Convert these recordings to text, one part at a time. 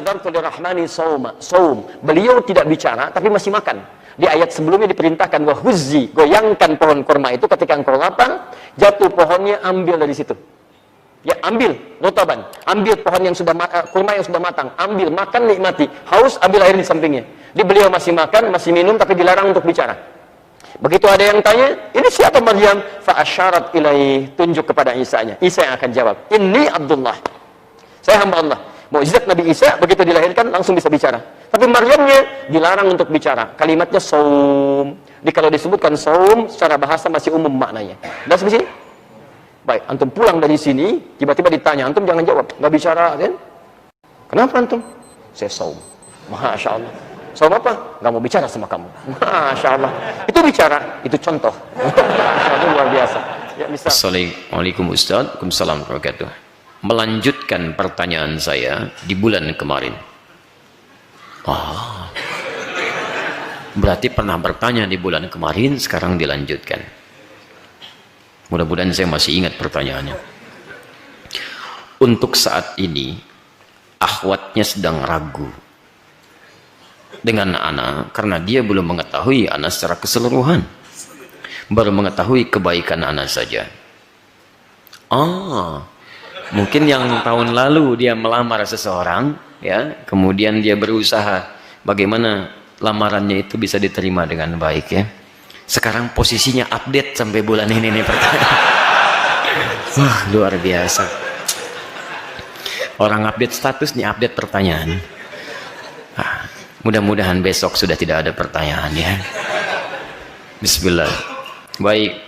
nadartu lirrahmani saum. Beliau tidak bicara tapi masih makan. Di ayat sebelumnya diperintahkan wahuzzi, goyangkan pohon kurma itu ketika engkau lapar, jatuh pohonnya, ambil dari situ. Ya, ambil, notaban, ambil pohon yang sudah kurma yang sudah matang, ambil, makan, nikmati. Haus, ambil air di sampingnya. Di beliau masih makan, masih minum, tapi dilarang untuk bicara. Begitu ada yang tanya, ini siapa Maryam? Fa asyarat ilaih, tunjuk kepada Isa-nya. Isa yang akan jawab, ini Abdullah, saya hamba Allah. Mukjizat Nabi Isa begitu dilahirkan langsung bisa bicara. Tapi Maryamnya dilarang untuk bicara. Kalimatnya saum. Kalau disebutkan saum secara bahasa masih umum maknanya. Dan sampai sini? Baik, antum pulang dari sini, tiba-tiba ditanya, antum jangan jawab, nggak bicara, kan? Kenapa antum? Saya saum. Masya Allah. Saum apa? Nggak mau bicara sama kamu. Masya Allah. Itu bicara, itu contoh. Masya Allah, luar biasa. Ya, bisa. Assalamualaikum Ustaz. Waalaikumsalam warahmatullahi wabarakatuh. Melanjutkan pertanyaan saya di bulan kemarin. Berarti pernah bertanya di bulan kemarin, sekarang dilanjutkan. Mudah-mudahan saya masih ingat pertanyaannya. Untuk saat ini, akhwatnya sedang ragu dengan ana karena dia belum mengetahui ana secara keseluruhan. Baru mengetahui kebaikan ana saja. Mungkin yang tahun lalu dia melamar seseorang, ya, kemudian dia berusaha bagaimana lamarannya itu bisa diterima dengan baik, ya. Sekarang posisinya update sampai bulan ini nih pertanyaan. Wah, luar biasa. Orang update status nih update pertanyaan. Mudah-mudahan besok sudah tidak ada pertanyaan, ya. Bismillah. Baik.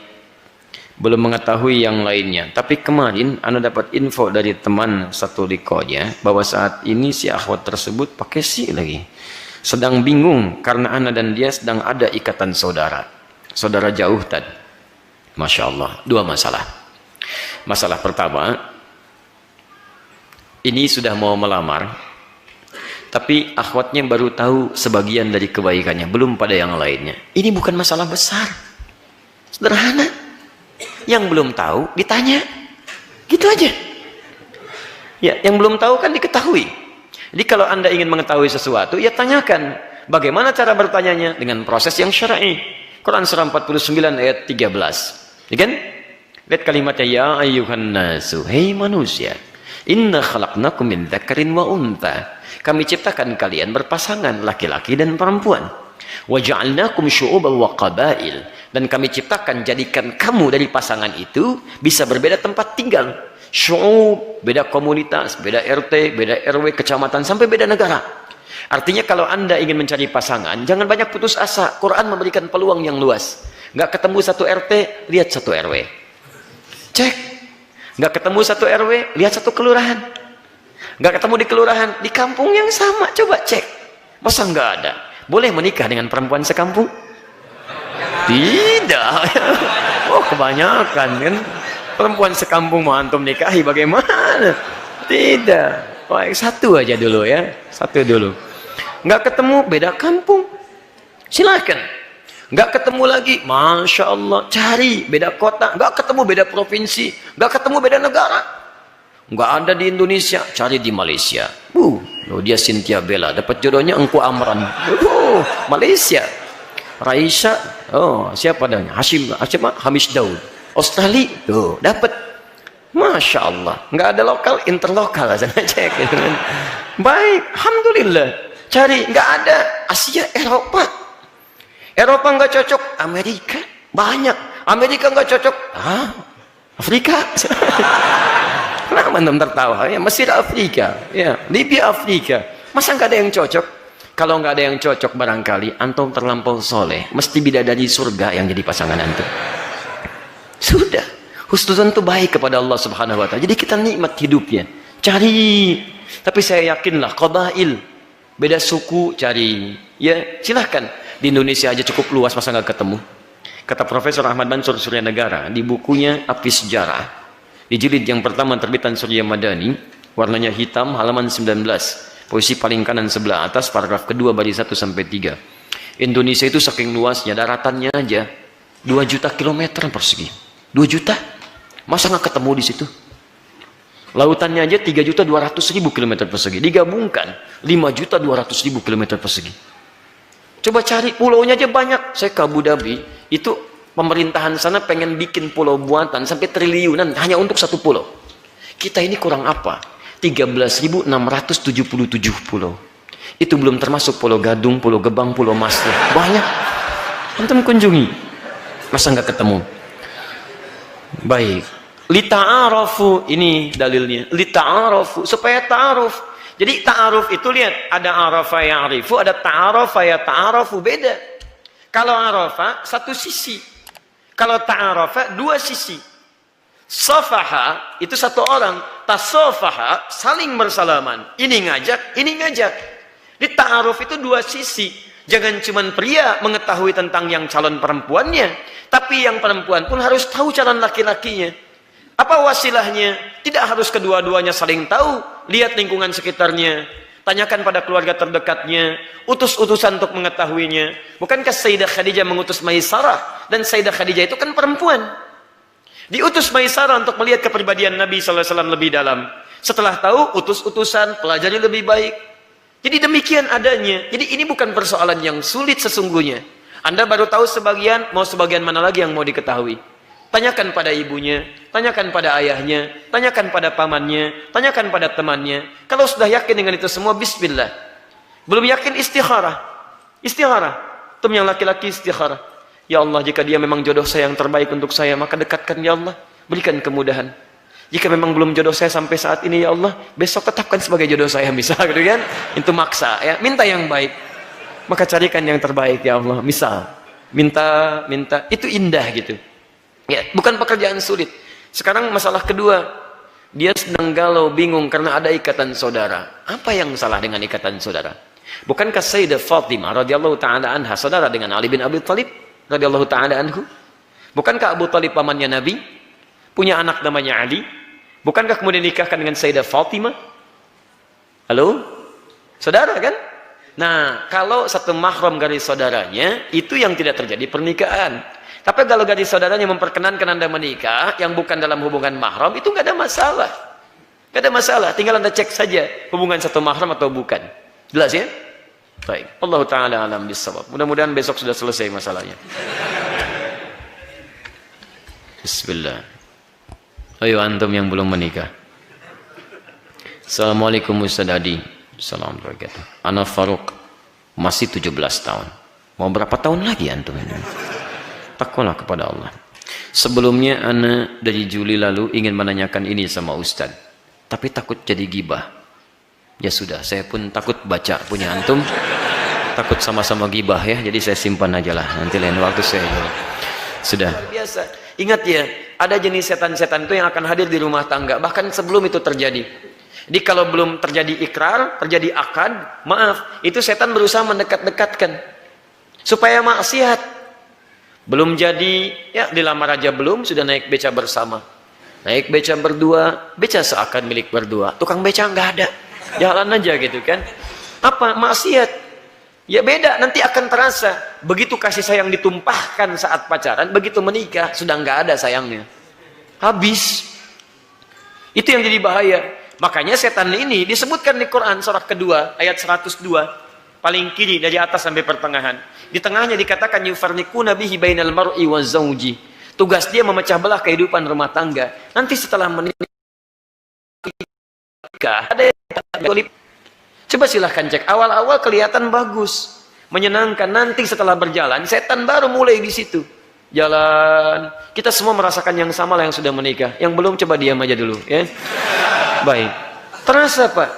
Belum mengetahui yang lainnya, tapi kemarin ana dapat info dari teman satu likonya bahwa saat ini si akhwat tersebut pakai si lagi sedang bingung karena ana dan dia sedang ada ikatan saudara jauh tadi. Masya Allah. Dua masalah. Masalah pertama, ini sudah mau melamar tapi akhwatnya baru tahu sebagian dari kebaikannya, belum pada yang lainnya. Ini bukan masalah besar, sederhana. Yang belum tahu ditanya, gitu aja. Ya, yang belum tahu kan diketahui. Jadi kalau anda ingin mengetahui sesuatu, ya tanyakan. Bagaimana cara bertanyanya? Dengan proses yang syar'i. Quran surah 49 ayat 13. Ya kan? Lihat kalimatnya, ya ayyuhan nasu, hei manusia, inna khalaqnakum min dzakarin wa untha. Kami ciptakan kalian berpasangan laki-laki dan perempuan. Wa ja'alnakum syu'uban wa qabail, dan kami ciptakan jadikan kamu dari pasangan itu bisa berbeda tempat tinggal. Syu'ub, beda komunitas, beda RT, beda RW, kecamatan, sampai beda negara. Artinya kalau anda ingin mencari pasangan, jangan banyak putus asa. Quran memberikan peluang yang luas. Nggak ketemu satu RT, lihat satu RW. Cek. Nggak ketemu satu RW, lihat satu kelurahan. Nggak ketemu di kelurahan, di kampung yang sama, coba cek. Masa nggak ada? Boleh menikah dengan perempuan sekampung? Tidak. Oh, kebanyakan kan. Perempuan sekampung mau antum nikahi bagaimana? Tidak. Baik, satu aja dulu, ya. Satu dulu. Nggak ketemu, beda kampung. Silakan. Nggak ketemu lagi, Masya Allah, cari beda kota. Nggak ketemu, beda provinsi. Nggak ketemu, beda negara. Nggak ada di Indonesia, cari di Malaysia. Dia Cynthia Bella, dapat jodohnya Engku Amran. Malaysia. Raisha, siapa namanya? Hamish Daud. Australia, dapat. Masya Allah. Nggak ada lokal, interlokal. Sana cek. Gitu kan. Baik, alhamdulillah. Cari, nggak ada. Asia, Eropa. Eropa nggak cocok, Amerika. Banyak. Amerika nggak cocok, Afrika. Kenapa antum tertawa? Ya, Mesir Afrika, ya, Libya Afrika. Masa nggak ada yang cocok? Kalau nggak ada yang cocok, barangkali antum terlampau soleh, mesti bidadari surga yang jadi pasangan antum. Sudah, husnuzon itu baik kepada Allah Subhanahu Wa Taala. Jadi kita nikmat hidupnya. Cari, tapi saya yakinlah qabail, beda suku, cari. Ya, silahkan. Di Indonesia aja cukup luas, masa nggak ketemu? Kata Profesor Ahmad Mansur Surya Negara di bukunya Api Sejarah. Di jilid yang pertama terbitan Surya Madani, warnanya hitam, halaman 19, posisi paling kanan sebelah atas, paragraf kedua baris 1 sampai 3. Indonesia itu saking luasnya, daratannya aja 2 juta kilometer persegi. 2 juta? Masa nggak ketemu di situ? Lautannya aja 3.200.000 km persegi. Digabungkan 5.200.000 km persegi. Coba cari pulaunya aja banyak. Saya ke Abu Dhabi, itu pemerintahan sana pengen bikin pulau buatan sampai triliunan hanya untuk satu pulau. Kita ini kurang apa? 13.677 pulau. Itu belum termasuk Pulau Gadung, Pulau Gebang, Pulau Mas. Banyak. Antum kunjungi. Masa nggak ketemu? Baik. Lita'arafu, ini dalilnya. Lita'arafu, supaya ta'aruf. Jadi ta'aruf itu lihat, ada arafa ya'rifu, ada ta'arafa ya ta'arafu, beda. Kalau arafa satu sisi. Kalau ta'arafa dua sisi. Safaha itu satu orang, tasafaha saling bersalaman. Ini ngajak, ini ngajak. Di ta'aruf itu dua sisi. Jangan cuma pria mengetahui tentang yang calon perempuannya, tapi yang perempuan pun harus tahu calon laki-lakinya. Apa wasilahnya? Tidak harus kedua-duanya saling tahu. Lihat lingkungan sekitarnya, tanyakan pada keluarga terdekatnya, utus utusan untuk mengetahuinya. Bukankah Sayyidah Khadijah mengutus Maisarah? Dan Sayyidah Khadijah itu kan perempuan. Diutus Maisarah untuk melihat kepribadian Nabi SAW lebih dalam. Setelah tahu, utus utusan, pelajari lebih baik. Jadi demikian adanya. Jadi ini bukan persoalan yang sulit sesungguhnya. Anda baru tahu sebagian, mau sebagian mana lagi yang mau diketahui? Tanyakan pada ibunya, tanyakan pada ayahnya, tanyakan pada pamannya, tanyakan pada temannya. Kalau sudah yakin dengan itu semua, bismillah. Belum yakin, istikharah. Istikharah. Itu yang laki-laki istikharah. Ya Allah, jika dia memang jodoh saya yang terbaik untuk saya, maka dekatkan ya Allah. Berikan kemudahan. Jika memang belum jodoh saya sampai saat ini, ya Allah, besok tetapkan sebagai jodoh saya, misal gitu kan. Itu maksa ya, minta yang baik. Maka carikan yang terbaik ya Allah, misal. Minta, itu indah gitu. Ya, bukan pekerjaan sulit. Sekarang masalah kedua, dia sedang galau, bingung karena ada ikatan saudara. Apa yang salah dengan ikatan saudara? Bukankah Sayyidah Fatimah radhiyallahu taala anha saudara dengan Ali bin Abi Thalib radhiyallahu taala anhu? Bukankah Abu Thalib pamannya Nabi? Punya anak namanya Ali? Bukankah kemudian nikahkan dengan Sayyidah Fatimah? Halo? Saudara kan? Nah, kalau satu mahram garis saudaranya, itu yang tidak terjadi pernikahan. Tapi kalau gadis saudaranya memperkenankan Anda menikah yang bukan dalam hubungan mahram, itu nggak ada masalah. Nggak ada masalah, tinggal Anda cek saja hubungan satu mahram atau bukan. Jelas ya? Baik. Allah Ta'ala alam bisawab. Mudah-mudahan besok sudah selesai masalahnya. Bismillah. Ayo antum yang belum menikah. Assalamualaikum Ustaz Adi. Assalamualaikum. Ana Faruq, masih 17 tahun. Mau berapa tahun lagi antum ini? Takwalah kepada Allah. Sebelumnya ana dari Juli lalu ingin menanyakan ini sama Ustaz, tapi takut jadi gibah. Ya sudah, saya pun takut baca punya antum, takut sama-sama gibah ya, jadi saya simpan aja lah, nanti lain waktu saya sudah. Biasa. Ingat ya, ada jenis setan-setan itu yang akan hadir di rumah tangga bahkan sebelum itu terjadi. Jadi kalau belum terjadi ikrar, terjadi akad, maaf, itu setan berusaha mendekat-dekatkan supaya maksiat. Belum jadi, ya dilamar aja belum, sudah naik beca bersama. Naik beca berdua, beca seakan milik berdua. Tukang beca nggak ada, jalan aja gitu kan. Apa? Maksiat. Ya beda, nanti akan terasa. Begitu kasih sayang ditumpahkan saat pacaran, begitu menikah, sudah nggak ada sayangnya. Habis. Itu yang jadi bahaya. Makanya setan ini disebutkan di Quran, surah kedua, ayat 102. Paling kiri dari atas sampai pertengahan. Di tengahnya dikatakan yufarniquna bihi bainal mar'i wa zawji. Tugas dia memecah belah kehidupan rumah tangga. Nanti setelah menikah ada yang coba silahkan cek. Awal-awal kelihatan bagus, menyenangkan. Nanti setelah berjalan, setan baru mulai di situ. Jalan. Kita semua merasakan yang sama lah yang sudah menikah. Yang belum coba diam aja dulu, ya. Baik. Terasa, Pak?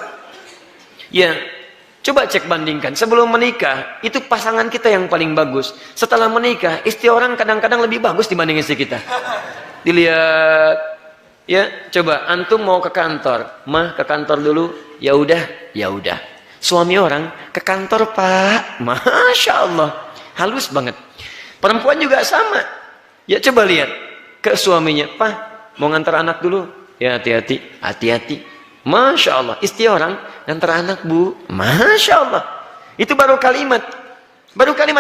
Ya. Coba cek bandingkan, sebelum menikah, itu pasangan kita yang paling bagus. Setelah menikah, istri orang kadang-kadang lebih bagus dibanding istri kita. Dilihat, ya, coba, antum mau ke kantor, mah ke kantor dulu, ya udah. Suami orang, ke kantor Pak, Masya Allah, halus banget. Perempuan juga sama, ya coba lihat, ke suaminya, Pak, mau ngantar anak dulu, ya hati-hati. Masya Allah, istri orang ngantar anak bu, Masya Allah. Itu baru kalimat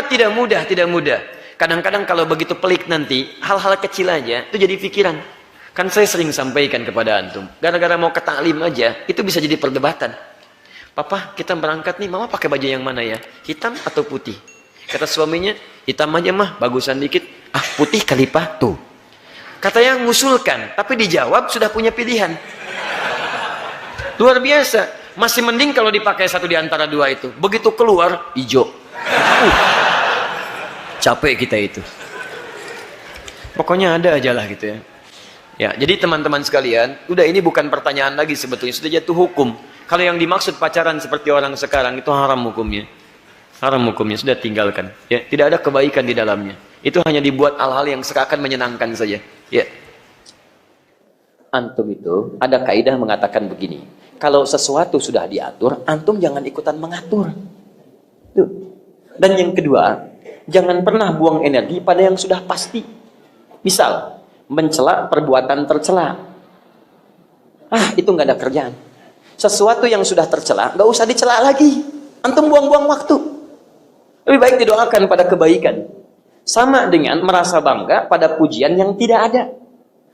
tidak mudah. Kadang-kadang kalau begitu pelik nanti, hal-hal kecil aja itu jadi pikiran. Kan saya sering sampaikan kepada antum, gara-gara mau ke taklim aja, itu bisa jadi perdebatan. Papa, kita berangkat nih, mama pakai baju yang mana ya? Hitam atau putih? Kata suaminya, hitam aja mah, bagusan dikit. Ah, putih kali pak, tuh. Kata yang ngusulkan, tapi dijawab sudah punya pilihan. Luar biasa. Masih mending kalau dipakai satu di antara dua itu. Begitu keluar, hijau. Capek kita itu. Pokoknya ada aja lah gitu ya. Ya, jadi teman-teman sekalian, udah ini bukan pertanyaan lagi sebetulnya, sudah jatuh hukum. Kalau yang dimaksud pacaran seperti orang sekarang itu haram hukumnya. Haram hukumnya, sudah tinggalkan. Ya, tidak ada kebaikan di dalamnya. Itu hanya dibuat hal-hal yang seakan menyenangkan saja. Ya. Antum itu ada kaidah mengatakan begini, kalau sesuatu sudah diatur, antum jangan ikutan mengatur. Tuh. Dan yang kedua, jangan pernah buang energi pada yang sudah pasti. Misal, mencela perbuatan tercela. Ah, itu nggak ada kerjaan. Sesuatu yang sudah tercela, nggak usah dicela lagi. Antum buang-buang waktu. Lebih baik didoakan pada kebaikan. Sama dengan merasa bangga pada pujian yang tidak ada.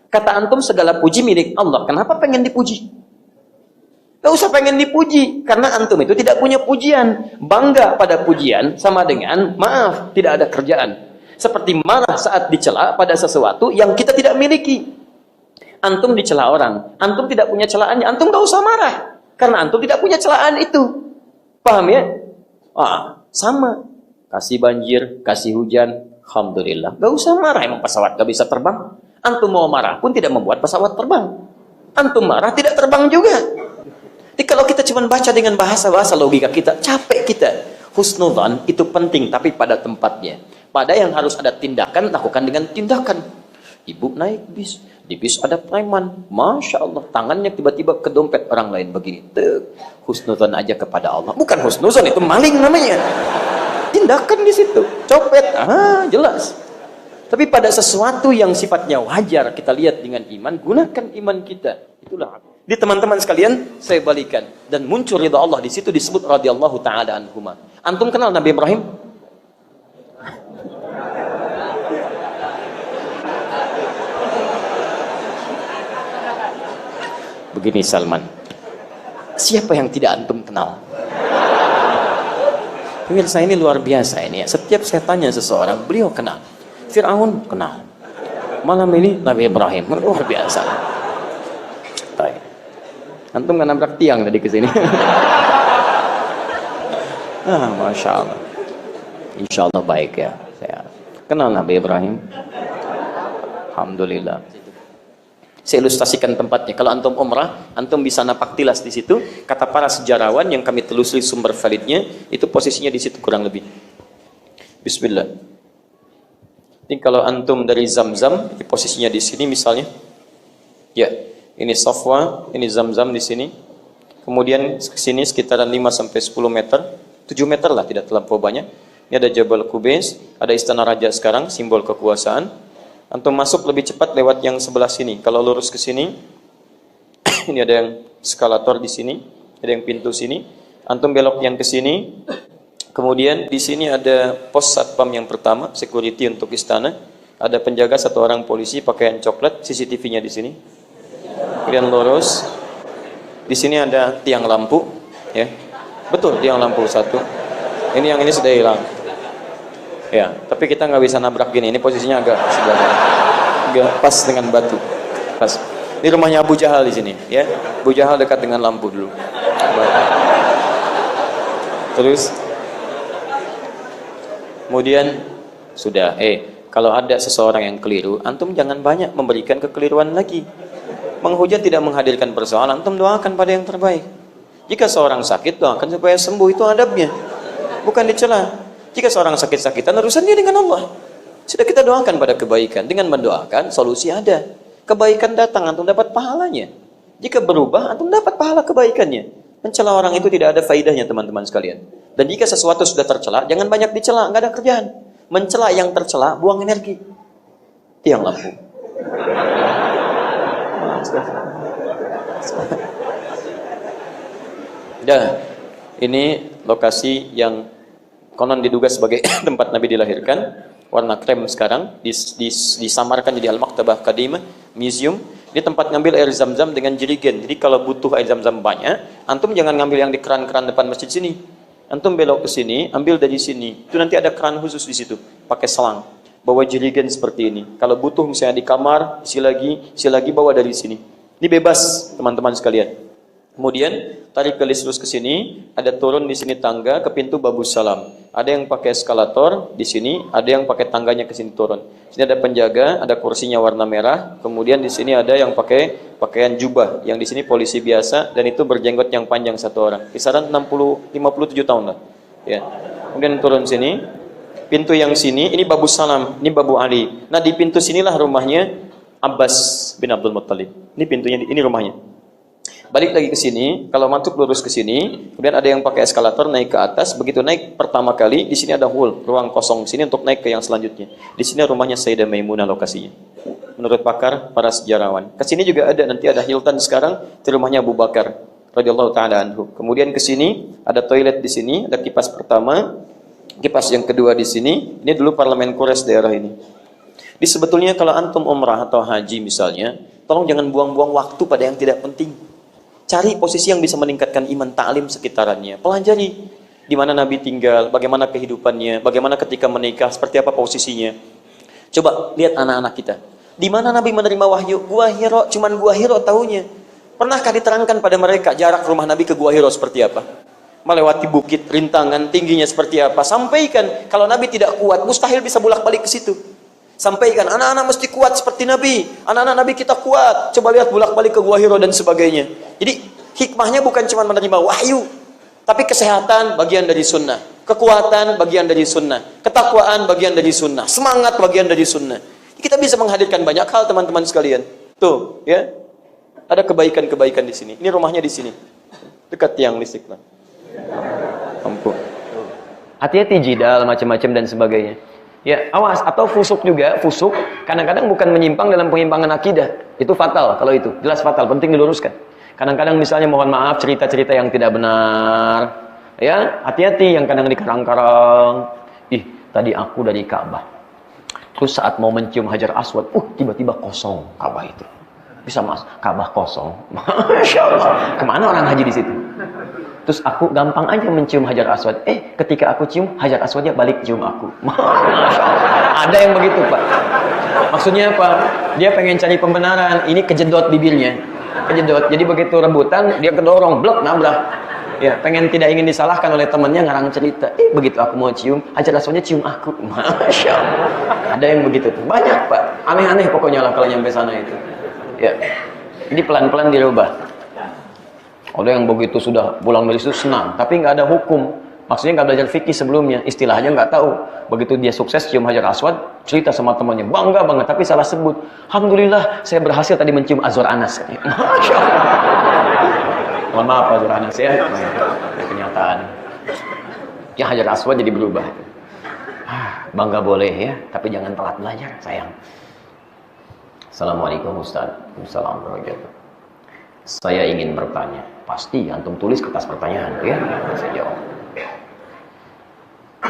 Kata antum segala puji milik Allah. Kenapa pengen dipuji? Gak usah pengen dipuji. Karena antum itu tidak punya pujian. Bangga pada pujian sama dengan maaf, tidak ada kerjaan. Seperti marah saat dicela pada sesuatu yang kita tidak miliki. Antum dicela orang. Antum tidak punya celaannya. Antum gak usah marah. Karena antum tidak punya celaan itu. Paham ya? Ah, sama. Kasih banjir, kasih hujan. Alhamdulillah. Gak usah marah. Emang pesawat gak bisa terbang? Antum mau marah pun tidak membuat pesawat terbang. Antum marah tidak terbang juga. Jadi kalau kita cuma baca dengan bahasa-bahasa logika kita, capek kita. Husnudzan itu penting tapi pada tempatnya. Pada yang harus ada tindakan, lakukan dengan tindakan. Ibu naik bis, di bis ada preman. Masya Allah, tangannya tiba-tiba ke dompet orang lain begini. Husnudzan aja kepada Allah. Bukan husnudzan, itu maling namanya. Tindakan di situ, copet, jelas. Tapi pada sesuatu yang sifatnya wajar, kita lihat dengan iman, gunakan iman kita. Itulah. Di teman-teman sekalian, saya balikan. Dan muncul ridha Allah di situ disebut radhiyallahu ta'ala anhuma. Antum kenal Nabi Ibrahim? Begini Salman. Siapa yang tidak antum kenal? Pemirsa ini luar biasa ini ya. Setiap saya tanya seseorang, beliau kenal. Fir'aun kenal. Malam ini Nabi Ibrahim luar biasa. Antum kan nabrak tiang tadi ke sini. Masya Allah. Insya Allah baik ya. Saya kenal Nabi Ibrahim. Alhamdulillah. Saya ilustrasikan tempatnya. Kalau antum umrah, antum bisa napak tilas di situ. Kata para sejarawan yang kami telusuri sumber validnya, itu posisinya di situ kurang lebih. Bismillah. Ini kalau antum dari Zamzam, posisinya di sini misalnya. Ya, ini Safwa, ini Zamzam di sini. Kemudian ke sini sekitaran 5 sampai 10 meter, 7 meter lah, tidak terlampau banyak. Ini ada Jabal Qubais, ada istana raja sekarang, simbol kekuasaan. Antum masuk lebih cepat lewat yang sebelah sini. Kalau lurus ke sini, ini ada yang eskalator di sini, ada yang pintu sini. Antum belok yang ke sini. Kemudian di sini ada pos satpam yang pertama, security untuk istana. Ada penjaga satu orang polisi pakaian coklat, CCTV-nya di sini. Kemudian lurus. Di sini ada tiang lampu, ya. Betul, tiang lampu satu. Ini yang ini sudah hilang. Ya, tapi kita nggak bisa nabrak gini. Ini posisinya agak pas dengan batu. Pas. Ini rumahnya Abu Jahal di sini, ya. Abu Jahal dekat dengan lampu dulu. Terus kemudian sudah, kalau ada seseorang yang keliru, antum jangan banyak memberikan kekeliruan lagi. Menghujat tidak menghadirkan persoalan, antum doakan pada yang terbaik. Jika seorang sakit, doakan supaya sembuh, itu adabnya. Bukan dicela. Jika seorang sakit-sakitan, urusan dia dengan Allah. Sudah kita doakan pada kebaikan. Dengan mendoakan, solusi ada. Kebaikan datang, antum dapat pahalanya. Jika berubah, antum dapat pahala kebaikannya. Mencela orang itu tidak ada faidahnya teman-teman sekalian. Dan jika sesuatu sudah tercela, jangan banyak dicela, nggak ada kerjaan. Mencela yang tercela, buang energi. Tiang lampu. Dan ini lokasi yang konon diduga sebagai tempat Nabi dilahirkan. Warna krem sekarang disamarkan jadi Al-Maktabah Qadimah Museum. Dia tempat ngambil air zam-zam dengan jerigen. Jadi kalau butuh air zam-zam banyak, antum jangan ngambil yang di keran-keran depan masjid sini. Antum belok ke sini, ambil dari sini. Itu nanti ada keran khusus di situ, pakai selang. Bawa jerigen seperti ini. Kalau butuh misalnya di kamar, isi lagi bawa dari sini. Ini bebas, teman-teman sekalian. Kemudian tarik gelis lurus ke sini, ada turun di sini tangga ke pintu Babus Salam. Ada yang pakai eskalator di sini, ada yang pakai tangganya ke sini turun. Sini ada penjaga, ada kursinya warna merah. Kemudian di sini ada yang pakai pakaian jubah, yang di sini polisi biasa dan itu berjenggot yang panjang satu orang. Kisaran 57 tahun lah. Ya. Kemudian turun sini. Pintu yang sini, ini Babus Salam, ini Babu Ali. Nah, di pintu sinilah rumahnya Abbas bin Abdul Muttalib. Ini pintunya, ini rumahnya. Balik lagi ke sini, kalau mantuk lurus ke sini, kemudian ada yang pakai eskalator naik ke atas, begitu naik pertama kali, di sini ada hall, ruang kosong sini untuk naik ke yang selanjutnya. Di sini rumahnya Sayyidah Maimunah lokasinya. Menurut pakar, para sejarawan. Ke sini juga ada, nanti ada Hilton sekarang, di rumahnya Abu Bakar radhiyallahu taala anhu. Kemudian ke sini ada toilet di sini, ada kipas pertama, kipas yang kedua di sini. Ini dulu parlemen Quraisy daerah ini. Jadi sebetulnya kalau antum umrah atau haji misalnya, tolong jangan buang-buang waktu pada yang tidak penting. Cari posisi yang bisa meningkatkan iman, ta'lim sekitarannya. Pelajari di mana Nabi tinggal, bagaimana kehidupannya, bagaimana ketika menikah, seperti apa posisinya. Coba lihat anak-anak kita. Di mana Nabi menerima wahyu? Gua Hiro, cuman Gua Hiro tahunya. Pernahkah diterangkan pada mereka jarak rumah Nabi ke Gua Hiro seperti apa? Melewati bukit, rintangan, tingginya seperti apa? Sampaikan, kalau Nabi tidak kuat, mustahil bisa bolak-balik ke situ. Sampaikan, anak-anak mesti kuat seperti Nabi. Anak-anak Nabi kita kuat. Coba lihat bolak-balik ke Gua Hiro dan sebagainya. Jadi hikmahnya bukan cuma menerima wahyu, tapi kesehatan bagian dari sunnah, kekuatan bagian dari sunnah, ketakwaan bagian dari sunnah, semangat bagian dari sunnah. Kita bisa menghadirkan banyak hal teman-teman sekalian. Tuh, ya. Ada kebaikan-kebaikan di sini. Ini rumahnya di sini. Dekat tiang listrik lah. Ampun. Hati-hati jidal macam-macam dan sebagainya. Ya, awas, atau fusuk juga, fusuk kadang-kadang bukan menyimpang dalam penyimpangan akidah. Itu fatal kalau itu, jelas fatal, penting diluruskan. Kadang-kadang misalnya mohon maaf cerita-cerita yang tidak benar. Ya, hati-hati yang kadang dikarang-karang. Ih, tadi aku dari Ka'bah. Terus saat mau mencium Hajar Aswad, tiba-tiba kosong Ka'bah itu. Bisa Mas, Ka'bah kosong. Masya Allah. Kemana orang haji di situ? Terus aku gampang aja mencium Hajar Aswad. Ketika aku cium, Hajar Aswadnya balik cium aku. Ada yang begitu, Pak. Maksudnya apa? Dia pengen cari pembenaran. Ini kejedot bibirnya. Kejedot. Jadi begitu rebutan, dia kedorong, blok, nabrak. Ya, pengen tidak ingin disalahkan oleh temannya, ngarang cerita. Begitu aku mau cium, Hajar Aswadnya cium aku. Masya Allah. Ada yang begitu tuh. Banyak, Pak. Aneh-aneh pokoknya lah kalau nyampe sana itu. Ya. Jadi pelan-pelan dirubah. Ada yang begitu sudah pulang dari situ senang, tapi nggak ada hukum. Maksudnya nggak belajar fikih sebelumnya, istilahnya nggak tahu. Begitu dia sukses cium Hajar Aswad, cerita sama temannya, bangga banget, tapi salah sebut. Alhamdulillah, saya berhasil tadi mencium Azwar Anas. Masya Allah. Mohon maaf Azwar Anas ya, kenyataan. Ya Hajar Aswad jadi berubah. Bangga boleh ya, tapi jangan telat belajar, sayang. Assalamualaikum Ustaz. Assalamualaikum warahmatullahi wabarakatuh. Saya ingin bertanya. Pasti antum tulis kertas pertanyaan ya, saya jawab.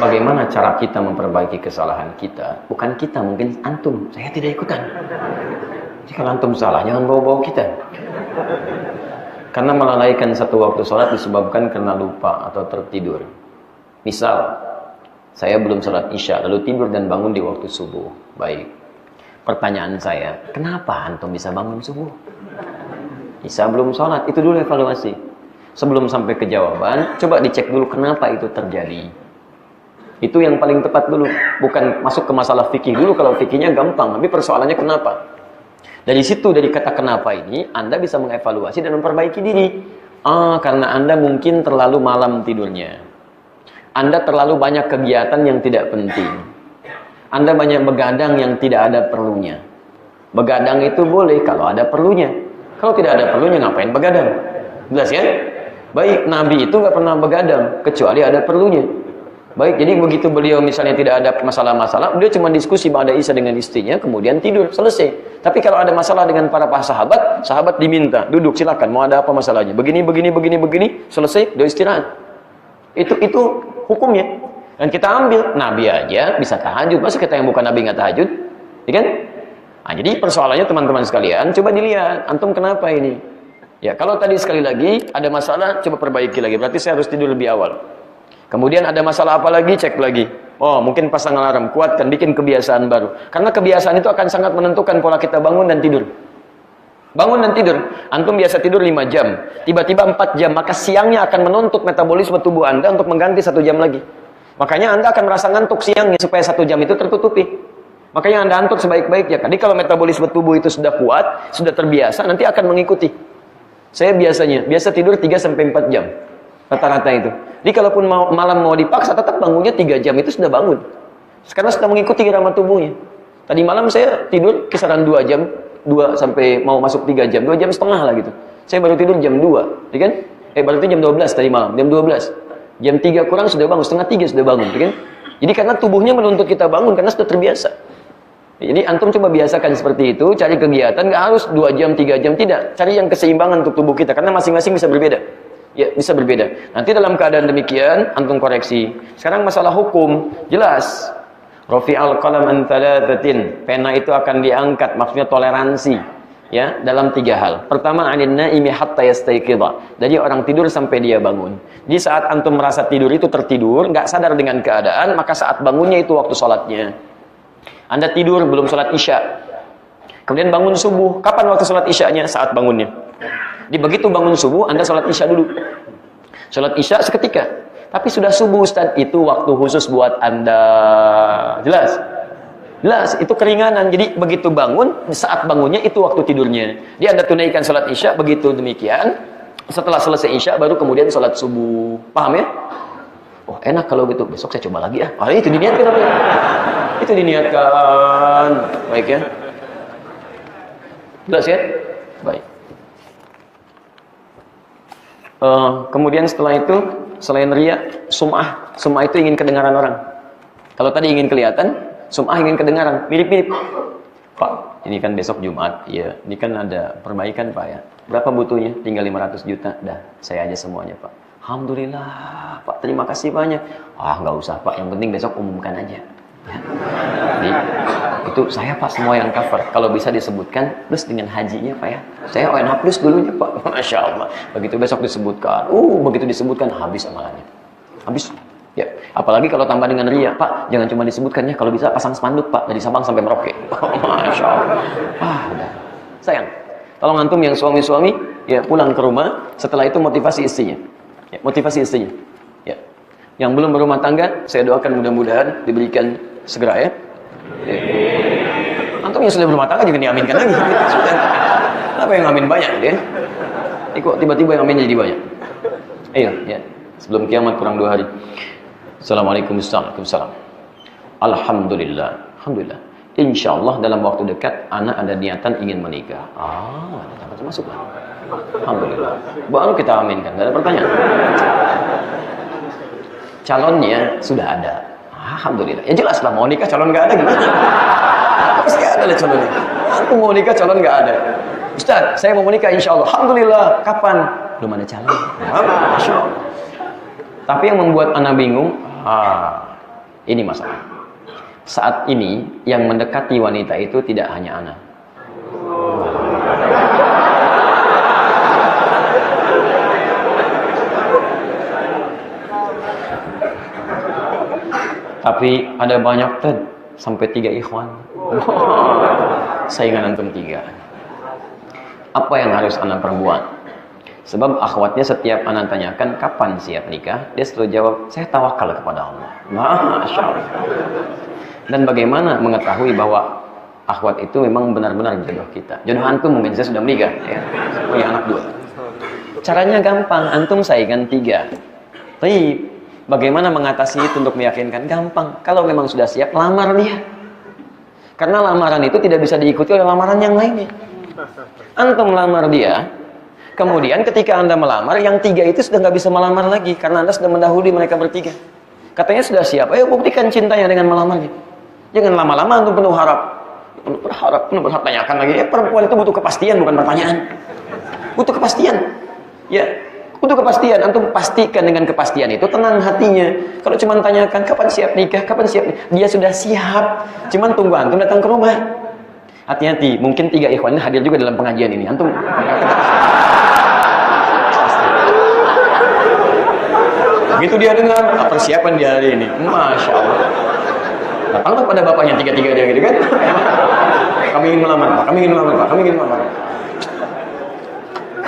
Bagaimana cara kita memperbaiki kesalahan kita? Bukan kita, mungkin antum. Saya tidak ikutan. Jadi kalau antum salah, jangan bawa-bawa kita. Karena melalaikan satu waktu sholat disebabkan karena lupa atau tertidur. Misal, saya belum sholat isya, lalu tidur dan bangun di waktu subuh. Baik. Pertanyaan saya, kenapa antum bisa bangun subuh? Isya belum sholat, itu dulu evaluasi. Sebelum sampai ke jawaban, coba dicek dulu kenapa itu terjadi. Itu yang paling tepat dulu. Bukan masuk ke masalah fikih dulu, kalau fikihnya gampang. Tapi persoalannya kenapa? Dari situ, dari kata kenapa ini, Anda bisa mengevaluasi dan memperbaiki diri. Karena Anda mungkin terlalu malam tidurnya. Anda terlalu banyak kegiatan yang tidak penting. Anda banyak begadang yang tidak ada perlunya. Begadang itu boleh kalau ada perlunya. Kalau tidak ada perlunya, ngapain begadang? Jelas ya? Baik, Nabi itu nggak pernah begadang, kecuali ada perlunya. Baik, jadi begitu beliau misalnya tidak ada masalah-masalah, beliau cuma diskusi pada Isa dengan istrinya, kemudian tidur, selesai. Tapi kalau ada masalah dengan para sahabat, sahabat diminta, duduk silakan, mau ada apa masalahnya? Begini, selesai, dia istirahat. Itu hukumnya. Dan kita ambil, Nabi aja bisa tahajud, masa kita yang bukan Nabi nggak tahajud? Ya kan? Nah, jadi persoalannya teman-teman sekalian, coba dilihat, antum kenapa ini? Ya, kalau tadi sekali lagi ada masalah, coba perbaiki lagi. Berarti saya harus tidur lebih awal. Kemudian ada masalah apa lagi, cek lagi. Oh, mungkin pasang alarm, kuatkan, bikin kebiasaan baru. Karena kebiasaan itu akan sangat menentukan pola kita bangun dan tidur. Bangun dan tidur. Antum biasa tidur 5 jam, tiba-tiba 4 jam, maka siangnya akan menuntut metabolisme tubuh Anda untuk mengganti 1 jam lagi. Makanya Anda akan merasa ngantuk siangnya supaya 1 jam itu tertutupi. Makanya Anda antuk sebaik-baiknya. Jadi kalau metabolisme tubuh itu sudah kuat, sudah terbiasa, nanti akan mengikuti. Saya biasa tidur 3-4 jam. Rata-rata itu. Jadi kalaupun malam mau dipaksa, tetap bangunnya 3 jam itu sudah bangun. Karena sudah mengikuti irama tubuhnya. Tadi malam saya tidur kisaran 2 jam, 2 sampai mau masuk 3 jam, 2 jam setengah lah gitu. Saya baru tidur jam 2, kan? Berarti jam 12 tadi malam, jam 12. Jam 3 kurang sudah bangun, setengah 3 sudah bangun, kan? Jadi karena tubuhnya menuntut kita bangun, karena sudah terbiasa. Jadi antum coba biasakan seperti itu, cari kegiatan, nggak harus 2 jam, 3 jam, tidak. Cari yang keseimbangan untuk tubuh kita, karena masing-masing bisa berbeda. Ya, bisa berbeda. Nanti dalam keadaan demikian, antum koreksi. Sekarang masalah hukum, jelas. Rafi'al qalam an thalathatin. Pena itu akan diangkat, maksudnya toleransi. Ya, dalam 3 hal. Pertama, 'anin naimi hatta yastayqidha. Jadi orang tidur sampai dia bangun. Jadi saat antum merasa tidur itu tertidur, nggak sadar dengan keadaan, maka saat bangunnya itu waktu sholatnya. Anda tidur belum sholat isya, kemudian bangun subuh. Kapan waktu sholat isyanya? Saat bangunnya. Di begitu bangun subuh, Anda sholat isya dulu. Sholat isya seketika. Tapi sudah subuh, Ustaz, itu waktu khusus buat Anda. Jelas? Jelas, itu keringanan. Jadi begitu bangun, saat bangunnya itu waktu tidurnya. Jadi Anda tunaikan sholat isya, begitu demikian. Setelah selesai isya, baru kemudian sholat subuh. Paham ya? Oh, enak kalau gitu. Besok saya coba lagi ya. Itu diniatkan apa ya? Itu diniatkan. Baik ya. Jelas ya? Baik. Kemudian setelah itu, selain riya, sum'ah. Sum'ah itu ingin kedengaran orang. Kalau tadi ingin kelihatan, sum'ah ingin kedengaran. Mirip-mirip. Pak, ini kan besok Jumat. Iya, ini kan ada perbaikan Pak ya. Berapa butuhnya? Tinggal 500 juta. Dah, saya aja semuanya Pak. Alhamdulillah Pak, terima kasih banyak. Nggak usah Pak, yang penting besok umumkan aja. Ya. Jadi, itu saya Pak semua yang cover. Kalau bisa disebutkan plus dengan hajinya Pak ya. Saya ONH plus dulunya Pak. Masya Allah. Begitu besok disebutkan, begitu disebutkan habis amalannya. Habis. Ya. Apalagi kalau tambah dengan riya, Pak, jangan cuma disebutkan ya. Kalau bisa pasang spanduk Pak dari Sabang sampai Merauke. Masya Allah. Udah. Sayang. Tolong antum yang suami-suami ya pulang ke rumah. Setelah itu motivasi istrinya. Ya, motivasi istrinya. Ya. Yang belum berumah tangga, saya doakan mudah-mudahan diberikan segera ya. Antum yang sudah berumah tangga juga diaminkan lagi. Apa yang amin banyak ya? Kok tiba-tiba yang aminnya jadi banyak? Ayo ya. Sebelum kiamat kurang 2 hari. Assalamualaikum warahmatullahi. Alhamdulillah. Alhamdulillah. Insyaallah dalam waktu dekat anak ada niatan ingin menikah. Masuk lah. Alhamdulillah. Baru kita aminkan. Tidak ada pertanyaan. Calonnya sudah ada. Alhamdulillah. Ya jelas lah mau nikah calon nggak ada gimana? Pasti ada lah calonnya. Aku mau nikah calon nggak ada. Ustaz, saya mau menikah insya Allah. Alhamdulillah. Kapan? Belum ada calon. Masya Allah. Tapi yang membuat anak bingung, ini masalah. Saat ini yang mendekati wanita itu tidak hanya anak. Tapi ada banyak sampai 3 ikhwan. Saingan antum 3. Apa yang harus anak perbuat? Sebab akhwatnya setiap anak tanyakan kapan siap nikah, dia selalu jawab, saya tawakal kepada Allah. Masya Allah. Dan bagaimana mengetahui bahwa akhwat itu memang benar-benar jodoh kita? Jodoh antum mungkin saya sudah menikah, ya. Punya anak 2. Caranya gampang, antum saingan 3. Tapi bagaimana mengatasi itu untuk meyakinkan? Gampang. Kalau memang sudah siap, lamar dia. Karena lamaran itu tidak bisa diikuti oleh lamaran yang lainnya. Antum lamar dia, kemudian ketika Anda melamar, yang 3 itu sudah nggak bisa melamar lagi. Karena Anda sudah mendahului mereka bertiga. Katanya sudah siap, ayo buktikan cintanya dengan melamarnya. Jangan lama-lama antum penuh harap. Penuh berharap, tanyakan lagi. Perempuan itu butuh kepastian, bukan pertanyaan. Butuh kepastian. Ya. Untuk kepastian, antum pastikan dengan kepastian itu tenang hatinya. Kalau cuma tanyakan kapan siap nikah, kapan siap nikah, dia sudah siap. Cuman tunggu antum datang ke rumah. Hati-hati, mungkin 3 ikhwan hadir juga dalam pengajian ini. Antum begitu dia dengar persiapan di hari ini, Masya Allah. Datanglah pada bapaknya 3 dia gitu kan. Kami ingin melamar Pak, kami ingin melamar Pak, kami ingin melamar.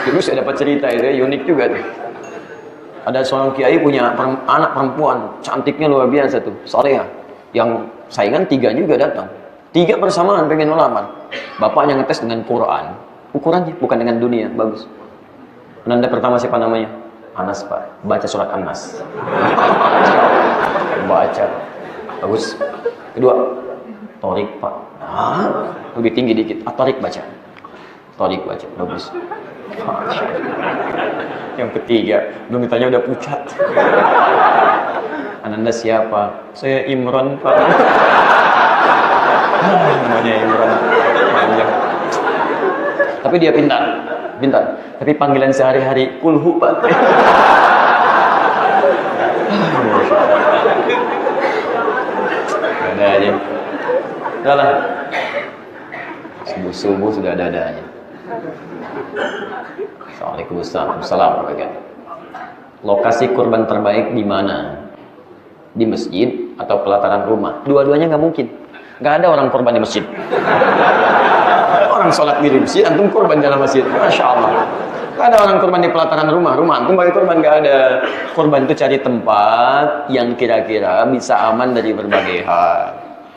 Dulu saya dapat cerita itu unik juga tuh. Ada seorang kiai punya anak perempuan, cantiknya luar biasa tuh, salehah. Yang saingan 3 juga datang. 3 bersamaan pengen melamar. Bapaknya ngetes dengan Quran. Ukurannya bukan dengan dunia, bagus. Penanda pertama siapa namanya? Anas Pak. Baca surat Anas. Baca. Bagus. Kedua, Torik Pak. Lebih tinggi dikit. Torik baca. Torik baca. Bagus. Yang ketiga, belum ditanya udah pucat. Ananda siapa? Saya Imron Pak. Namanya Imron. Panjang. Tapi dia pintar. Tapi panggilan sehari-hari kulhu Pak. Ada aja. Udah lah. Subuh-subuh sudah ada-adanya. Assalamualaikum. Lokasi kurban terbaik di mana? Di masjid atau pelataran rumah? Dua-duanya nggak mungkin. Nggak ada orang kurban di masjid. Orang sholat di masjid, antum kurban dalam masjid. Masya Allah. Nggak ada orang kurban di pelataran rumah. Antum bagi kurban nggak ada. Kurban itu cari tempat yang kira-kira bisa aman dari berbagai hal.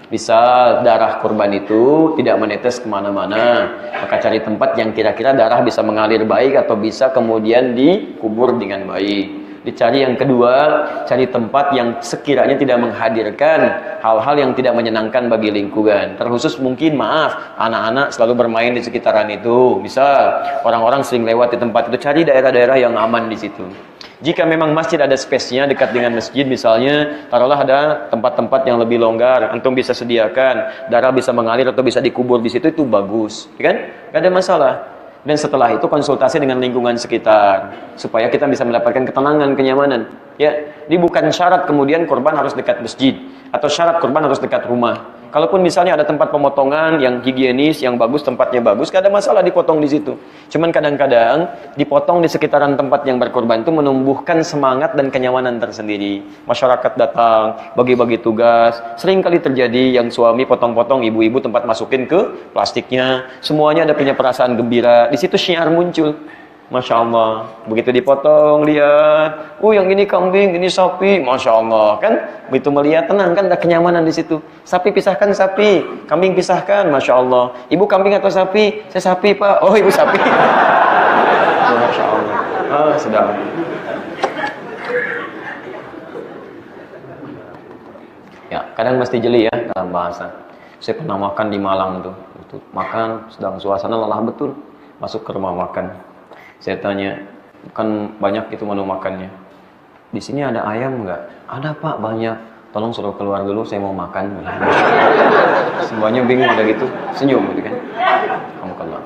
Bisa darah kurban itu tidak menetes kemana-mana, maka cari tempat yang kira-kira darah bisa mengalir baik atau bisa kemudian dikubur dengan baik. Dicari yang kedua, cari tempat yang sekiranya tidak menghadirkan hal-hal yang tidak menyenangkan bagi lingkungan. Terkhusus mungkin maaf, anak-anak selalu bermain di sekitaran itu. Misal orang-orang sering lewat di tempat itu, cari daerah-daerah yang aman di situ. Jika memang masjid ada space-nya dekat dengan masjid misalnya, taruhlah ada tempat-tempat yang lebih longgar, antum bisa sediakan, darah bisa mengalir atau bisa dikubur di situ, itu bagus, ya kan? Gak ada masalah. Dan setelah itu konsultasi dengan lingkungan sekitar supaya kita bisa mendapatkan ketenangan, kenyamanan. Ya, ini bukan syarat kemudian kurban harus dekat masjid atau syarat kurban harus dekat rumah. Kalaupun misalnya ada tempat pemotongan yang higienis, yang bagus, tempatnya bagus, gak ada masalah dipotong di situ. Cuman kadang-kadang dipotong di sekitaran tempat yang berkorban itu menumbuhkan semangat dan kenyamanan tersendiri. Masyarakat datang, bagi-bagi tugas. Sering kali terjadi yang suami potong-potong, ibu-ibu tempat masukin ke plastiknya. Semuanya ada punya perasaan gembira. Di situ syiar muncul. Masya Allah, begitu dipotong, lihat, yang ini kambing, ini sapi, Masya Allah, kan? Begitu melihat, tenang kan, ada kenyamanan di situ. Sapi pisahkan sapi, kambing pisahkan, Masya Allah. Ibu kambing atau sapi? Saya sapi Pak. Oh ibu sapi. Masya Allah. Sedang. Ya, kadang mesti jeli ya dalam bahasa. Saya pernah makan di Malang tuh, makan, sedang suasana lelah betul, masuk ke rumah makan. Saya tanya, kan banyak itu menu makannya. Di sini ada ayam nggak? Ada Pak, banyak. Tolong suruh keluar dulu, saya mau makan. Semuanya bingung ada gitu, senyum gitu kan. Kamu keluar.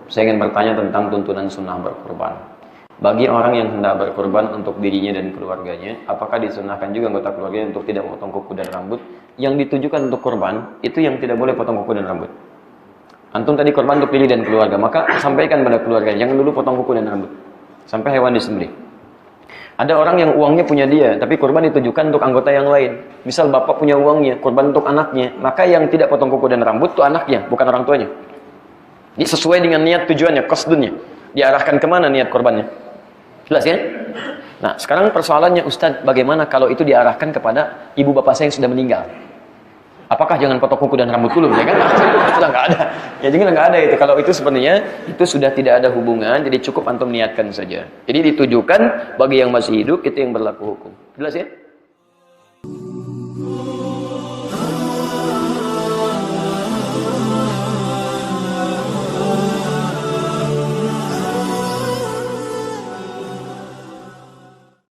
Saya ingin bertanya tentang tuntunan sunnah berkurban. Bagi orang yang hendak berkurban untuk dirinya dan keluarganya, apakah disunahkan juga anggota keluarganya untuk tidak memotong kuku dan rambut? Yang ditujukan untuk kurban, itu yang tidak boleh potong kuku dan rambut. Antum tadi korban untuk diri dan keluarga, maka sampaikan pada keluarga, jangan dulu potong kuku dan rambut sampai hewan disembelih. Ada orang yang uangnya punya dia, tapi korban ditujukan untuk anggota yang lain. Misal bapak punya uangnya, korban untuk anaknya, maka yang tidak potong kuku dan rambut itu anaknya, bukan orang tuanya. Ini sesuai dengan niat tujuannya, qasdunnya. Diarahkan kemana niat korbannya? Jelas ya? Nah, sekarang persoalannya Ustadz, bagaimana kalau itu diarahkan kepada ibu bapak saya yang sudah meninggal? Apakah jangan potong kuku dan rambut dulu, ya kan? Sudah nggak ada. Ya jadi nggak ada itu. Kalau itu sebenarnya itu sudah tidak ada hubungan, jadi cukup antum niatkan saja. Jadi ditujukan bagi yang masih hidup itu yang berlaku hukum. Jelas ya?